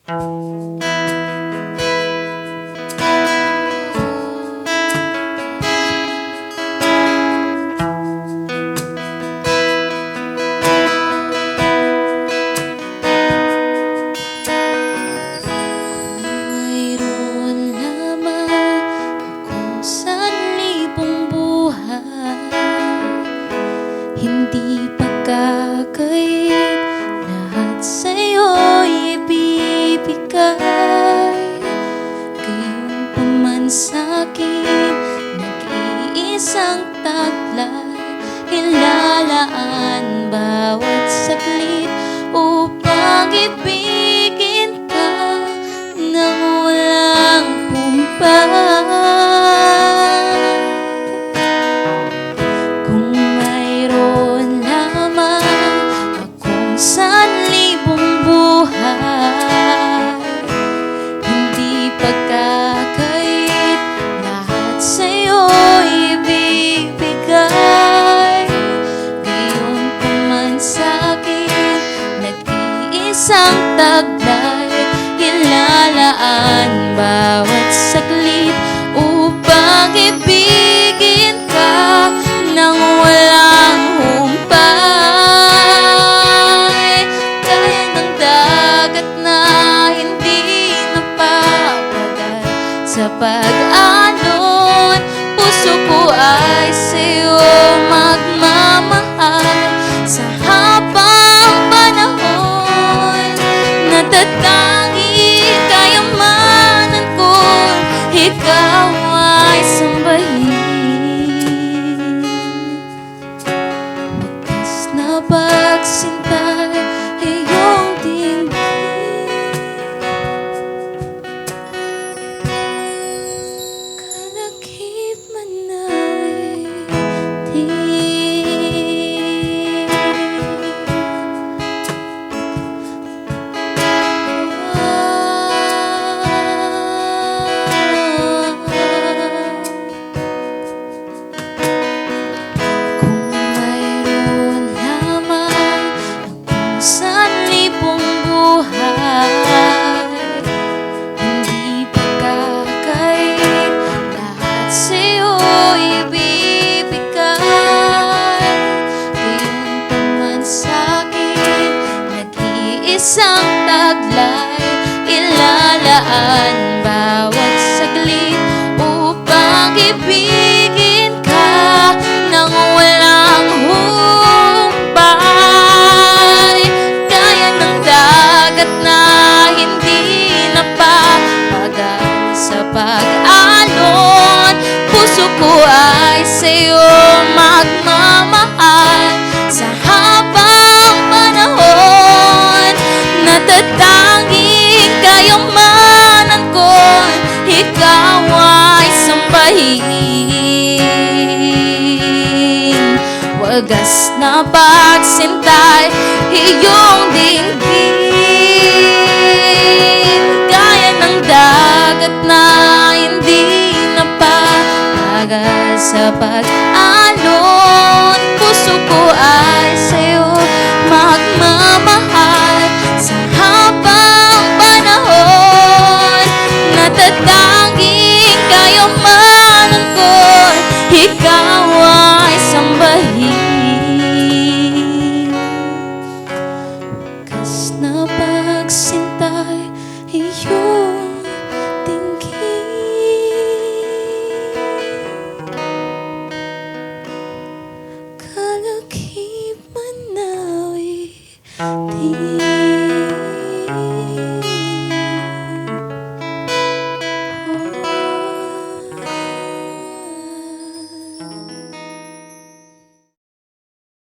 Hindi pagkakait, lahat sa'yo'y ibibigay. Gayon pa man sa'kin, nag-iisang taglay, ilalaan bawat saglit upang ibigin ka nang walang humpay. Hindi pagkakait, lahat sa'yo'y ibibigay. Gayon pa man sa'kin, nag-iisang taglay, ilalaan bawat saglit upang ibigin ka nang walang humpay. Kaya ng dagat na hindi napapagal sa pag-alon, puso ko ay sa'yo magmamahal. Sa habang panahon, natatangi kayamanan ko, ikaw ay sambahin. Wagas na pagsintay, iyong dinggin, kalakip man ay kung mayroon lamang akong sanlibong buhay, hindi pagkakait, lahat sa'yo'y ibibigay. Gayon pa man sa'kin, nag-iisang taglay, ilalaan bawat saglit upang ibigin ka nang walang humpay. Kaya ng dagat na hindi napapagal sa pag-alon, puso ko ay sa'yo magmamahal. Sa habang panahon, natatanging kayamanan ko, ikaw ay sambahin. Wagas na pagsintay, iyong dinggin, gaya ng dagat na hindi napapagal sa pag-alon, puso ko ay sa'yo magmamahal. Sa habang panahon, natatanging kayamanan ko, ikaw ay sambahin. Wagas na pagsintay, iyong